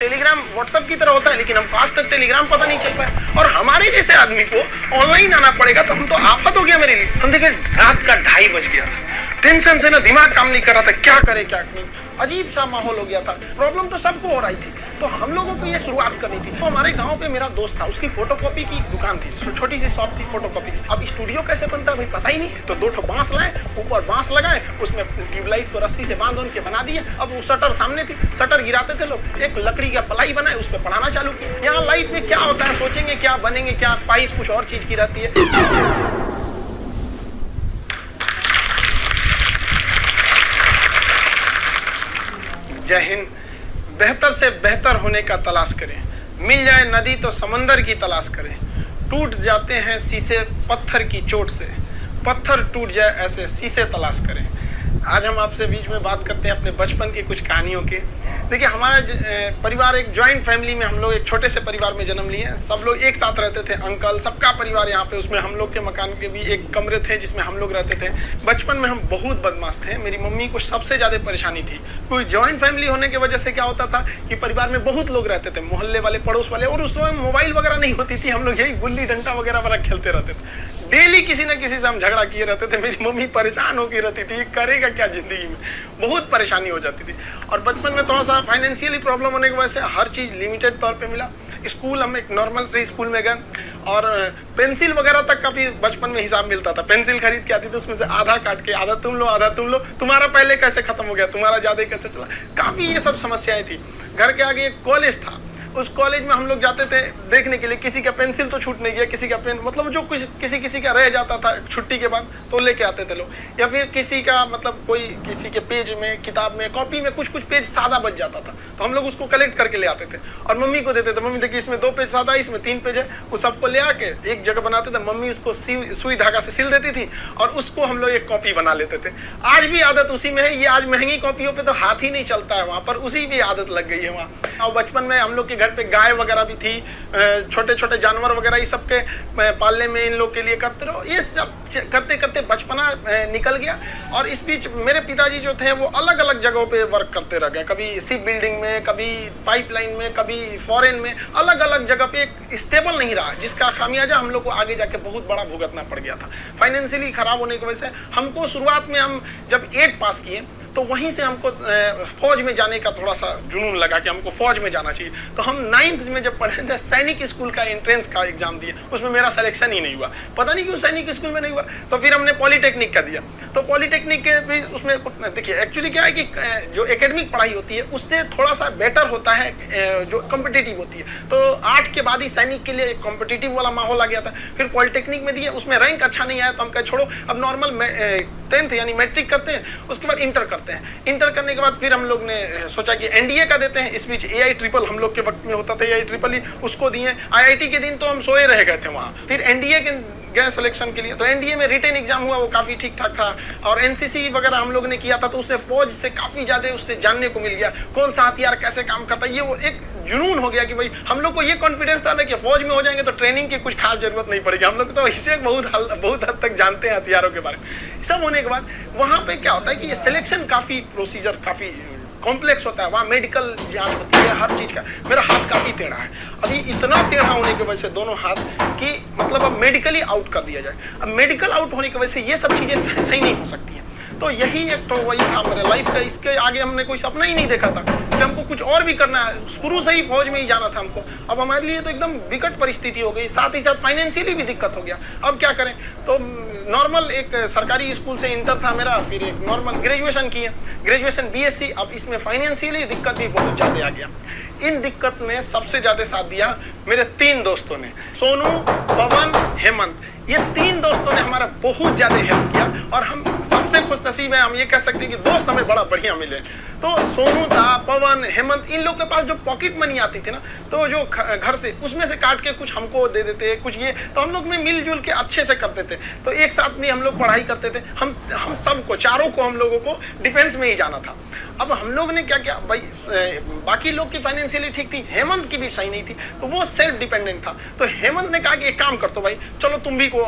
Telegram WhatsApp की तरह होता है, लेकिन हमको आज तक टेलीग्राम पता नहीं चल पाया। और हमारे जैसे आदमी को ऑनलाइन आना पड़ेगा तो हम तो आफत हो गया मेरे लिए। हम देखे रात का 2:30 बज गया, टेंशन से ना दिमाग काम नहीं कर रहा था, क्या करे क्या नहीं, अजीब सा माहौल हो गया था। प्रॉब्लम तो सबको हो रही थी, तो हम लोगों को ये शुरुआत करनी थी। तो हमारे गांव पे मेरा दोस्त था, उसकी फोटोकॉपी की दुकान थी, छोटी सी शॉप थी फोटोकॉपी की। अब स्टूडियो कैसे बनता है भाई पता ही नहीं, तो 2 ठो बांस लाए, ऊपर बांस लगाए, उसमें ट्यूबलाइट को रस्सी से बांध के बना दिए। अब वो शटर सामने थी, शटर गिराते थे लोग, एक लकड़ी का पलाई बनाए, उस पर पढ़ाना चालू किया। यहाँ लाइफ में क्या होता है, सोचेंगे क्या बनेंगे, क्या पाइस कुछ और चीज की रहती है। जय हिंद। बेहतर से बेहतर होने का तलाश करें, मिल जाए नदी तो समंदर की तलाश करें। टूट जाते हैं शीशे पत्थर की चोट से, पत्थर टूट जाए ऐसे शीशे तलाश करें। आज हम आपसे बीच में बात करते हैं अपने बचपन की कुछ कहानियों के। देखिए हमारा परिवार एक जॉइंट फैमिली में, हम लोग एक छोटे से परिवार में जन्म लिए। सब लोग एक साथ रहते थे, अंकल सबका परिवार यहाँ पे, उसमें हम लोग के मकान के भी एक कमरे थे जिसमें हम लोग रहते थे। बचपन में हम बहुत बदमाश थे, मेरी मम्मी को सबसे ज़्यादा परेशानी थी। कोई जॉइंट फैमिली होने की वजह से क्या होता था कि परिवार में बहुत लोग रहते थे, मोहल्ले वाले, पड़ोस वाले, और उस समय मोबाइल वगैरह नहीं होती थी, हम लोग यही गुल्ली डंडा वगैरह खेलते रहते थे। डेली किसी न किसी से हम झगड़ा किए रहते थे। मेरी मम्मी परेशान होकर रहती थी, करेगा क्या जिंदगी में, बहुत परेशानी हो जाती थी। और बचपन में थोड़ा सा फाइनेंशियली प्रॉब्लम होने की वजह से हर चीज़ लिमिटेड तौर पे मिला। स्कूल हम एक नॉर्मल से स्कूल में गए, और पेंसिल वगैरह तक का भी बचपन में हिसाब मिलता था। पेंसिल खरीद के आती थी, उसमें से आधा काट के, आधा तुम लो आधा तुम लो, तुम्हारा पहले कैसे खत्म हो गया, तुम्हारा ज़्यादा कैसे चला, काफ़ी ये सब समस्याएं थी। घर के आगे एक कॉलेज था, उस कॉलेज में हम लोग जाते थे देखने के लिए, किसी का पेंसिल तो छूट नहीं गया, किसी का पेन, मतलब जो कुछ किसी का रह जाता था छुट्टी के बाद तो लेके आते थे लोग। या फिर किसी का मतलब कोई किसी के पेज में, किताब में, कॉपी में कुछ पेज सादा बच जाता था, तो हम लोग उसको कलेक्ट करके ले आते थे और मम्मी को देते थे। मम्मी देखिए इसमें 2 पेज सादा है, इसमें 3 पेज है, वो सबको ले आके एक जगह बनाते थे। मम्मी उसको सुई धागा से सिल देती थी और उसको हम लोग एक कॉपी बना लेते थे। आज भी आदत उसी में है। ये आज महंगी कॉपियों पर तो हाथ ही नहीं चलता है, वहाँ पर उसी भी आदत लग गई है वहाँ। और बचपन में हम लोग के घर पे गाय वगैरह भी थी, छोटे छोटे जानवर वगैरह, ये सब के पालने में इन लोग के लिए करते रहो। ये सब करते करते बचपना निकल गया। और इस बीच मेरे पिताजी जो थे वो अलग अलग जगहों पे वर्क करते रह गए, कभी शिप बिल्डिंग में, कभी पाइपलाइन में, कभी फॉरेन में, अलग अलग जगह पे एक स्टेबल नहीं रहा, जिसका खामियाजा हम लोग को आगे जाके बहुत बड़ा भुगतना पड़ गया था। फाइनेंशियली खराब होने की वजह से हमको शुरुआत में, हम जब 8 पास किए तो वहीं से हमको फौज में जाने का थोड़ा सा जुनून लगा कि हमको फौज में जाना चाहिए। तो हम 9th में जब पढ़े थे, सैनिक स्कूल का एंट्रेंस का एग्जाम दिया, उसमें मेरा सिलेक्शन ही नहीं हुआ, पता नहीं क्यों सैनिक स्कूल में नहीं हुआ। तो फिर हमने पॉलिटेक्निक का दिया, तो पॉलिटेक्निक के भी उसमें देखिए एक्चुअली क्या है कि जो एकेडमिक पढ़ाई होती है उससे थोड़ा सा बेटर होता है जो कॉम्पिटिटिव होती है। तो 8 के बाद ही सैनिक के लिए कॉम्पिटिटिव वाला माहौल आ गया था। फिर पॉलिटेक्निक में दिया, उसमें रैंक अच्छा नहीं आया तो हम कहे छोड़ो, अब नॉर्मल 10th यानी मैट्रिक करते हैं, उसके बाद इंटर करते हैं। इंटर करने के बाद फिर हम लोग ने सोचा कि एनडीए का देते हैं। इस बीच AI ट्रिपल हम लोग के वक्त में होता था, AI ट्रिपल ही, उसको दिए। IIT के दिन तो हम सोए रह गए थे वहाँ। फिर एनडीए के गए सिलेक्शन के लिए, तो एनडीए में रिटेन एग्जाम हुआ, वो काफ़ी ठीक ठाक था। और एनसीसी वगैरह हम लोग ने किया था, तो उससे फौज से काफ़ी ज़्यादा उससे जानने को मिल गया, कौन सा हथियार कैसे काम करता है। ये वो एक जुनून हो गया कि भाई हम लोग को ये कॉन्फिडेंस था ना कि फौज में हो जाएंगे तो ट्रेनिंग की कुछ खास जरूरत नहीं पड़ेगी। हम लोग तो इससे बहुत हद तक जानते हैं हथियारों के बारे में। सब होने के बाद वहाँ पे क्या होता है कि ये सिलेक्शन काफ़ी प्रोसीजर काफ़ी कॉम्प्लेक्स होता है, वहाँ मेडिकल जांच होती है हर चीज़ का। मेरा हाथ काफ़ी टेढ़ा है, अभी इतना टेढ़ा होने की वजह से दोनों हाथ की मतलब अब मेडिकली आउट कर दिया जाए। अब मेडिकल आउट होने की वजह से ये सब चीज़ें सही नहीं हो सकती हैं। तो यही एक तो वही था मेरे लाइफ का, इसके आगे हमने कोई सपना ही नहीं देखा था कि हमको कुछ और भी करना है। शुरू से ही फौज में ही जाना था हमको। अब हमारे लिए तो एकदम विकट परिस्थिति हो गई, साथ ही साथ फाइनेंशियली भी दिक्कत हो गया। अब क्या करें, तो नॉर्मल एक सरकारी स्कूल से इंटर था मेरा, फिर एक नॉर्मल ग्रेजुएशन किए, ग्रेजुएशन BSc। अब इसमें फाइनेंशियली दिक्कत भी बहुत ज़्यादा आ गया। इन दिक्कत में सबसे ज़्यादा साथ दिया मेरे 3 दोस्तों ने, सोनू, पवन, हेमंत। ये 3 दोस्तों ने हमारा बहुत ज़्यादा हेल्प किया और हम सबसे खुशनसीब हैं। हम ये कह सकते हैं कि दोस्त हमें बड़ा बढ़िया मिले। तो सोनू था, पवन, हेमंत, इन लोग के पास जो पॉकेट मनी आती थी ना, तो जो घर से उसमें से काट के कुछ हमको दे देते, कुछ ये, तो हम लोग में मिलजुल के अच्छे से करते थे। तो एक साथ में हम लोग पढ़ाई करते थे। हम सबको, चारों को, हम लोगों को डिफेंस में ही जाना था। अब हम लोग ने क्या किया भाई, बाकी लोग की फाइनेंस फाइनेंशियली ठीक थी, हेमंत की भी सही नहीं थी, तो वो सेल्फ डिपेंडेंट था। तो हेमंत ने कहा कि एक काम कर तो भाई, चलो तुम भी को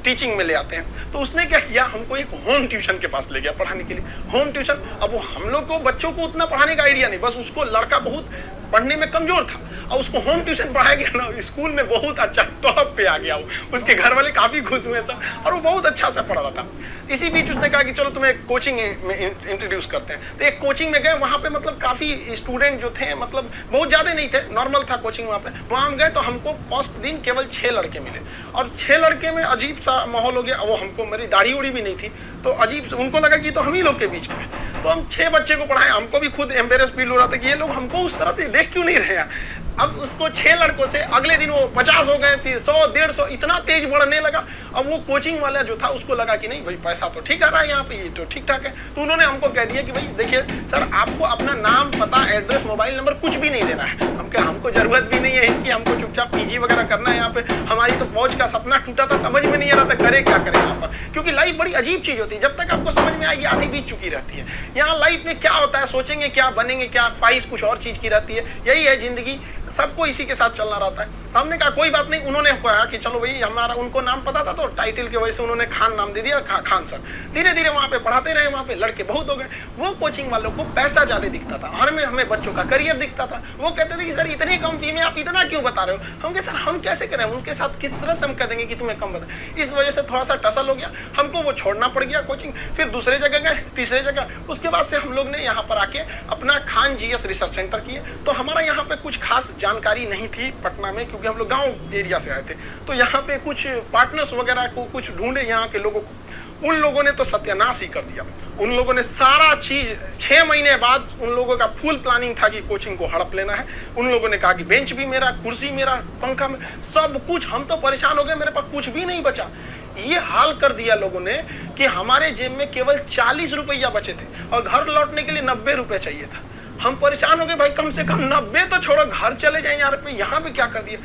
टीचिंग में ले आते हैं। तो उसने क्या किया, हमको एक होम ट्यूशन के पास ले गया पढ़ाने के लिए। होम ट्यूशन, अब वो हम लोग को बच्चों को उतना पढ़ाने का आइडिया नहीं, बस उसको लड़का बहुत पढ़ने में कमजोर था और उसको होम ट्यूशन पढ़ाया गया ना, स्कूल में बहुत अच्छा टॉप पे आ गया वो, उसके घर वाले काफी खुश हुए सब, और वो बहुत अच्छा सा पढ़ रहा था। इसी बीच उसने कहा कि चलो तुम्हें एक कोचिंग में इंट्रोड्यूस करते हैं। तो एक कोचिंग में गए, वहाँ पे मतलब काफी स्टूडेंट जो थे, मतलब बहुत ज्यादा नहीं थे, नॉर्मल था कोचिंग वहाँ पे। वहाँ हम गए तो हमको फर्स्ट दिन केवल 6 लड़के मिले, और 6 लड़के में अजीब सा माहौल हो गया। वो हमको, मेरी दाढ़ी उड़ी भी नहीं थी, तो अजीब, उनको लगा कि तो हम ही लोग के बीच में। तो हम 6 बच्चे को पढ़ाए, हमको भी खुद एम्बेरस फील हो रहा था कि ये लोग हमको उस तरह से देख क्यों नहीं रहे हैं। अब उसको 6 लड़कों से अगले दिन वो 50 हो गए, फिर 100, 150, इतना तेज बढ़ने लगा। अब वो कोचिंग वाला जो था उसको लगा कि नहीं भाई पैसा तो ठीक आ रहा है यहाँ पे, ये तो ठीक ठाक है। तो उन्होंने हमको कह दिया कि भाई देखिए सर, आपको अपना नाम, पता, एड्रेस, मोबाइल नंबर कुछ भी नहीं देना है। हम क्या, हमको जरूरत भी नहीं है इसकी, हमको चुपचाप पीजी वगैरह करना है यहाँ पे। हमारी तो फौज का सपना टूटा था, समझ में नहीं आ रहा था करे क्या करें यहाँ पर, क्योंकि लाइफ बड़ी अजीब चीज होती है। जब तक आपको समझ में आएगी आधी बीत चुकी रहती है। यहाँ लाइफ में क्या होता है, सोचेंगे क्या, बनेंगे क्या, ख्वाहिश कुछ और चीज की रहती है। यही है जिंदगी, सबको इसी के साथ चलना रहता है। तो हमने कहा कोई बात नहीं। उन्होंने कहा कि चलो भाई, हमारा उनको नाम पता था तो टाइटल की वजह से उन्होंने खान नाम दे दिया, खान सर। धीरे धीरे वहाँ पे पढ़ाते रहे, वहाँ पे लड़के बहुत हो गए। वो कोचिंग वालों को पैसा ज्यादा दिखता था, हर में हमें बच्चों का करियर दिखता था। वो कहते थे कि सर इतनी कम फी में आप इतना क्यों बता रहे हो। हम कहे सर हम कैसे करें, उनके साथ किस तरह से हम कह देंगे कि तुम्हें कम बता। इस वजह से थोड़ा सा टसल हो गया, हमको वो छोड़ना पड़ गया कोचिंग। फिर दूसरे जगह गए, तीसरे जगह। उसके बाद से हम लोग ने यहाँ पर आके अपना खान जीएस रिसर्च सेंटर किए। तो हमारा यहाँ पे कुछ खास जानकारी नहीं थी पटना में, क्योंकि हम लोग गांव एरिया से आए थे। तो यहाँ पे कुछ पार्टनर्स वगैरह को कुछ ढूंढे यहाँ के लोगों को। उन लोगों ने तो सत्यानाश ही कर दिया। उन लोगों ने सारा चीज, 6 महीने बाद उन लोगों का फुल प्लानिंग था कि कोचिंग को हड़प लेना है। उन लोगों ने कहा कि बेंच भी मेरा, कुर्सी मेरा, पंखा में, सब कुछ। हम तो परेशान हो गए, मेरे पास कुछ भी नहीं बचा। ये हाल कर दिया लोगों ने कि हमारे जेब में केवल 40 रुपया बचे थे और घर लौटने के लिए 90 रुपए चाहिए था। हम परेशान हो गए, भाई कम से कम 90 तो छोड़ो, घर चले जाए यार पे, यहाँ पे क्या कर दिया।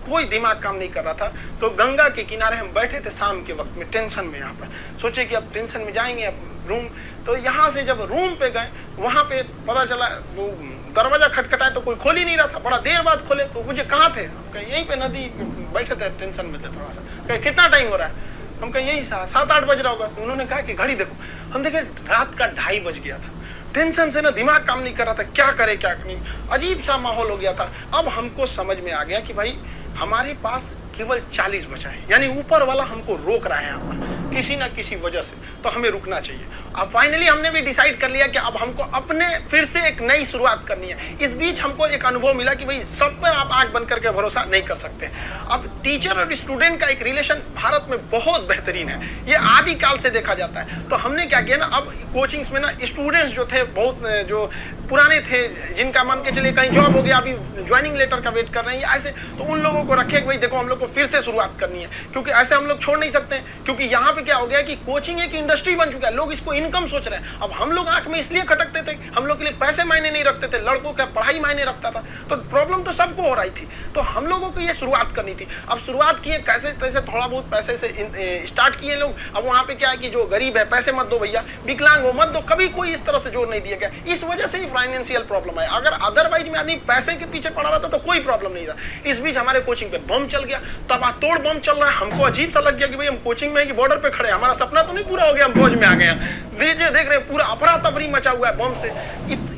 कोई दिमाग काम नहीं कर रहा था। तो गंगा के किनारे हम बैठे थे शाम के वक्त में, टेंशन में। यहाँ पर सोचे कि अब टेंशन में जाएंगे अब रूम। तो यहाँ से जब रूम पे गए, वहां पे पता चला वो दरवाजा खटखटाए तो कोई खोल ही नहीं रहा था। बड़ा देर बाद खोले तो मुझे कहाँ थे, यहीं पे नदी बैठे थे, टेंशन में थे थोड़ा सा। कितना टाइम हो रहा है, हम कहे यही 7-8 बज रहा होगा। तो उन्होंने कहा कि घड़ी देखो। हम देखे रात का 2:30 बज गया था। टेंशन से ना दिमाग काम नहीं कर रहा था, क्या करे क्या नहीं, अजीब सा माहौल हो गया था। अब हमको समझ में आ गया कि भाई हमारे पास केवल 40 बचा है, यानी ऊपर वाला हमको रोक रहा है यहाँ पर किसी ना किसी वजह से, तो हमें रुकना चाहिए। अब फाइनली हमने भी डिसाइड कर लिया कि अब हमको अपने फिर से एक नई शुरुआत करनी है। इस बीच हमको एक अनुभव मिला कि भाई सब पर आप आंख बंद करके भरोसा नहीं कर सकते। अब टीचर और स्टूडेंट का एक रिलेशन भारत में बहुत बेहतरीन है, ये आदि काल से देखा जाता है। तो हमने क्या किया ना, अब कोचिंग्स में ना स्टूडेंट्स जो थे, बहुत जो पुराने थे, जिनका मान के चलिए कहीं जॉब हो गया, अभी ज्वाइनिंग लेटर का वेट कर रहे हैं ऐसे, तो उन लोगों को रखे कि भाई देखो हम लोग को फिर से शुरुआत करनी है, क्योंकि ऐसे हम लोग छोड़ नहीं सकते। क्योंकि यहाँ पे क्या हो गया कि कोचिंग एक इंडस्ट्री बन चुका है, लोग इसको इनकम सोच रहे हैं। अब हम लोग आंख में इसलिए खटकते थे, हम लोग के लिए पैसे मायने नहीं रखते थे, लड़कों का पढ़ाई मायने रखता था। तो प्रॉब्लम तो सबको हो रही थी, तो हम लोगों को ये शुरुआत करनी थी। अब शुरुआत किए कैसे तैसे, थोड़ा बहुत पैसे से स्टार्ट किए लोग। अब वहाँ पे क्या है कि जो गरीब है पैसे मत दो भैया, विकलांग हो मत दो, कभी कोई इस तरह से जोर नहीं दिया गया। इस वजह से ही फाइनेंशियल प्रॉब्लम है। अगर अदरवाइज में आदमी पैसे के पीछे पड़ा रहता तो कोई प्रॉब्लम नहीं था। इस बीच हमारे कोचिंग पे बम चल गया, तब तोड़ बम चल रहा है। हमको अजीब सा लग गया कि भाई हम कोचिंग में कि बॉर्डर पे खड़े, हमारा सपना तो नहीं पूरा हो गया, हम फौज में आ गए हैं। देख रहे पूरा अफरा तफरी मचा हुआ है बम से,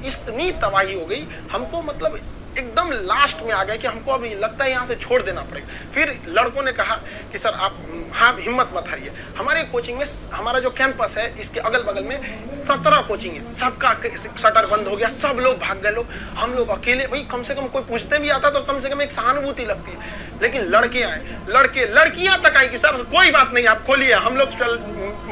इतनी तबाही हो गई। हमको मतलब एकदम लास्ट में आ गए कि हमको अभी लगता है यहाँ से छोड़ देना पड़ेगा। फिर लड़कों ने कहा कि सर आप हाँ हिम्मत मत हारिए। हमारे कोचिंग में, हमारा जो कैंपस है इसके अगल बगल में 17 कोचिंग है, सबका शटर बंद हो गया, सब लोग भाग गए। लोग हम लोग अकेले, भाई कम से कम कोई पूछते भी आता तो कम से कम एक सहानुभूति लगती है। लेकिन लड़के आए, लड़कियां तक आई कि सर कोई बात नहीं आप खोलिए, हम लोग चल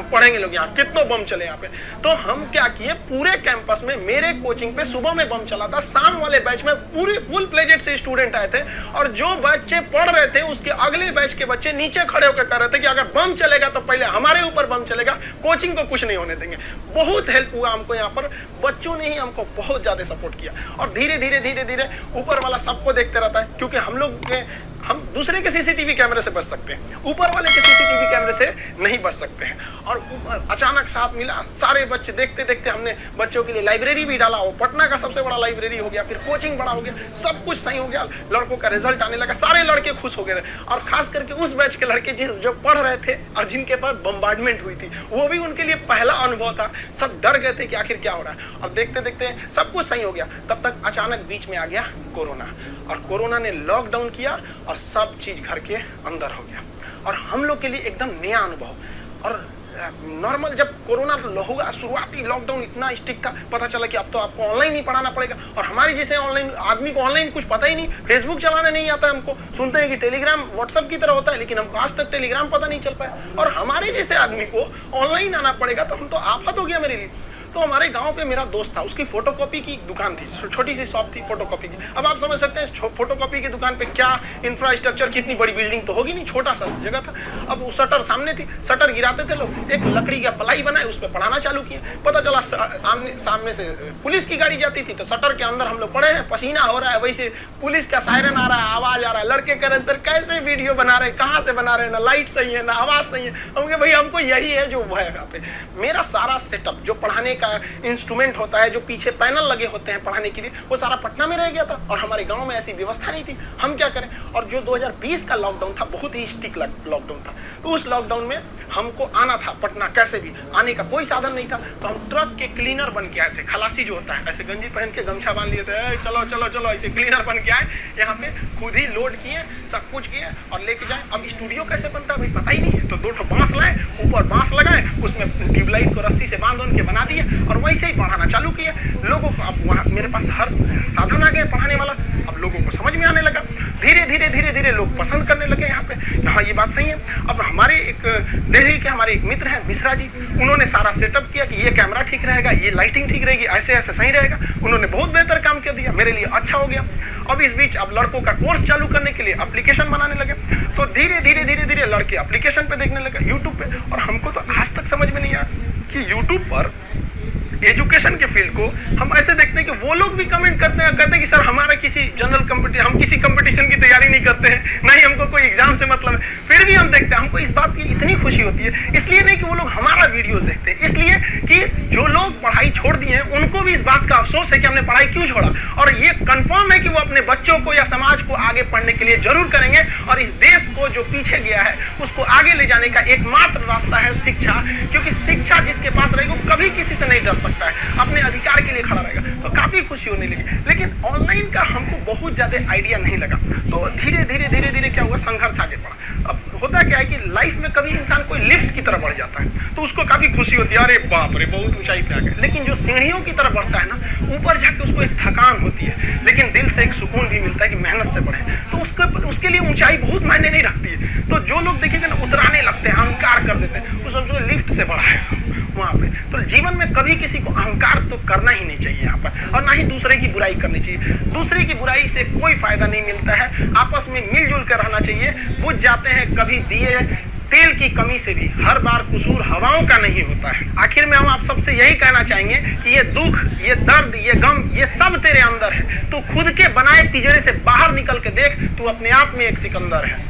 पढ़ेंगे लोग, यहाँ कितनों बम चले यहाँ पे। तो हम क्या किए, पूरे कैंपस में मेरे कोचिंग पे सुबह में बम चला था, शाम वाले बैच में पूरे फुल प्लेजेड से स्टूडेंट आए थे, और जो बच्चे पढ़ रहे थे उसके अगले बैच के बच्चे नीचे खड़े होकर कह रहे थे कि अगर बम चलेगा तो पहले हमारे ऊपर बम चलेगा, कोचिंग को कुछ नहीं होने देंगे। बहुत हेल्प हुआ हमको यहाँ पर, बच्चों ने ही हमको बहुत ज्यादा सपोर्ट किया। और धीरे धीरे ऊपर वाला सबको देखते रहता है, क्योंकि हम लोग हम दूसरे के सीसीटीवी कैमरे से बच सकते हैं, ऊपर वाले के सीसीटीवी कैमरे से नहीं बच सकते हैं। और अचानक साथ मिला, सारे बच्चे देखते देखते हमने बच्चों के लिए लाइब्रेरी भी डाला, वो पटना का सबसे बड़ा लाइब्रेरी हो गया, फिर कोचिंग बड़ा हो गया, सब कुछ सही हो गया, लड़कों का रिजल्ट आने लगा, सारे लड़के खुश हो गए। और खास करके उस बैच के लड़के जो पढ़ रहे थे और जिनके पास बम्बार्डमेंट हुई थी, वो भी उनके लिए पहला अनुभव था। सब डर गए थे कि आखिर क्या हो रहा है। और देखते देखते सब कुछ सही हो गया, तब तक अचानक बीच में आ गया कोरोना, और कोरोना ने लॉकडाउन किया और सब चीज घर के अंदर हो गया। और हम लोग के लिए एकदम नया अनुभव। और नॉर्मल जब कोरोना हुआ, शुरुआती लॉकडाउन इतना स्ट्रिक्ट था, पता चला कि अब तो आपको ऑनलाइन ही पढ़ाना पड़ेगा। और हमारे जैसे ऑनलाइन आदमी को ऑनलाइन कुछ पता ही नहीं, फेसबुक चलाना नहीं आता हमको, सुनते हैं कि टेलीग्राम व्हाट्सएप की तरह होता है, लेकिन हमको आज तक टेलीग्राम पता नहीं चल पाया। और हमारे जैसे आदमी को ऑनलाइन आना पड़ेगा, तो हम तो आफत हो गया मेरे लिए। तो हमारे गांव पे मेरा दोस्त था, उसकी फोटोकॉपी की दुकान थी, छोटी सी शॉप थी फोटोकॉपी की। अब आप समझ सकते हैं फोटोकॉपी की दुकान पे क्या इंफ्रास्ट्रक्चर, कितनी बड़ी बिल्डिंग तो होगी नहीं, छोटा सा जगह था। अब वो शटर सामने थी, शटर गिराते थे लोग, एक लकड़ी का पलाई बनाए, उस पर पढ़ाना चालू किए। पता चला सामने से पुलिस की गाड़ी जाती थी, तो शटर के अंदर हम लोग पड़े हैं, पसीना हो रहा है, वैसे पुलिस का सायरन आ रहा है, आवाज आ रहा है। लड़के कह रहे सर कैसे वीडियो बना रहे हैं, कहाँ से बना रहे हैं, ना लाइट सही है ना आवाज सही है। हम कहे भाई हमको यही है जो है यहाँ पे। मेरा सारा सेटअप जो पढ़ाने का इंस्ट्रूमेंट होता है, जो पीछे पैनल लगे होते हैं पढ़ाने के लिए, वो सारा पटना में रह गया था, और हमारे गांव में ऐसी व्यवस्था नहीं थी। हम क्या करें। और जो 2020 का लॉकडाउन था, बहुत ही स्ट्रिक्ट लॉकडाउन था, तो उस लॉकडाउन में हमको आना था पटना, कैसे भी आने का कोई साधन नहीं था। तो हम ट्रक के क्लीनर बन के आए थे, खलासी जो होता है, ऐसे गंजी पहन के गमछा बांध लिए थे, चलो चलो चलो, ऐसे क्लीनर बन के आए यहाँ पे, खुद ही लोड किए, सब कुछ किए और लेके जाए। अब स्टूडियो कैसे बनता है भाई पता ही नहीं है, तो 2 बांस लाए, ऊपर बांस लगाए, उसमें ट्यूबलाइट को रस्सी से बांध के बना दिए, और वैसे ही पढ़ाना चालू किए लोगों को। अब वहाँ मेरे पास हर साधन आ गए पढ़ाने वाला, अब लोगों को समझ में आने लगा, धीरे धीरे धीरे धीरे लोग पसंद करने लगे यहाँ पे, हाँ ये बात सही है। अब हमारे एक दिल्ली के हमारे एक मित्र हैं मिश्रा जी, उन्होंने सारा सेटअप किया कि ये कैमरा ठीक रहेगा, ये लाइटिंग ठीक रहेगी, ऐसे ऐसे सही रहेगा। उन्होंने बहुत बेहतर काम कर दिया, मेरे लिए अच्छा हो गया। अब इस बीच अब लड़कों का कोर्स चालू करने के लिए एप्लीकेशन बनाने लगे, तो धीरे धीरे धीरे धीरे लड़के एप्लीकेशन पे देखने लगे, यूट्यूब पे। और हमको तो आज तक समझ में नहीं आया कि यूट्यूब पर एजुकेशन के फील्ड को हम ऐसे देखते हैं कि वो लोग भी कमेंट करते हैं, कहते हैं कि सर हमारा किसी जनरल कंपटीशन, हम किसी कंपटीशन की तैयारी नहीं करते हैं, ना ही हमको कोई एग्जाम से मतलब है, फिर भी हम देखते हैं। हमको इस बात की इतनी खुशी होती है, इसलिए नहीं कि वो लोग हमारा वीडियो देखते हैं, इसलिए कि जो लोग पढ़ाई छोड़ दिए हैं उनको भी इस बात का अफसोस है कि हमने पढ़ाई क्यों छोड़ा। और ये कंफर्म है कि वो अपने बच्चों को या समाज को आगे पढ़ने के लिए जरूर करेंगे, और इस देश को जो पीछे गया है उसको आगे ले जाने का एकमात्र रास्ता है शिक्षा। क्योंकि शिक्षा जिसके पास रहेगी वो कभी किसी से नहीं डर सकता है, अपने अधिकार के लिए खड़ा रहेगा। तो काफी खुशी होने लगी, लेकिन ऑनलाइन का हमको बहुत ज्यादा आइडिया नहीं लगा। तो धीरे धीरे धीरे धीरे क्या हुआ, संघर्ष आगे बढ़ा। अब होता क्या है कि लाइफ में कभी इंसान कोई लिफ्ट की तरफ बढ़ जाता है तो उसको काफी खुशी होती है, अरे बाप रे बहुत ऊंचाई पे आ गए। लेकिन जो सीढ़ियों की तरफ बढ़ता है ना, ऊपर जाके उसको एक थकान होती है, लेकिन दिल से एक सुकून भी मिलता है कि मेहनत से बढ़े। तो उसके लिए ऊंचाई बहुत मायने नहीं रखती है। तो जो लोग देखेंगे ना उतराने लगते हैं, अहंकार कर देते हैं, वो समझो लिफ्ट से बढ़ा है सब वहां पे। तो जीवन में कभी किसी को अहंकार तो करना ही नहीं चाहिए यहाँ पर, और ना ही दूसरे की बुराई करनी चाहिए। दूसरे की बुराई से कोई फायदा नहीं मिलता है, आपस में मिलजुल कर रहना चाहिए। बुझ जाते हैं कभी दिए तेल की कमी से भी, हर बार कसूर हवाओं का नहीं होता है। आखिर में हम आप सबसे यही कहना चाहेंगे कि ये दुख, ये दर्द, ये गम, ये सब तेरे अंदर है। तू खुद के बनाए पिंजरे से बाहर निकल के देख, तू अपने आप में एक सिकंदर है।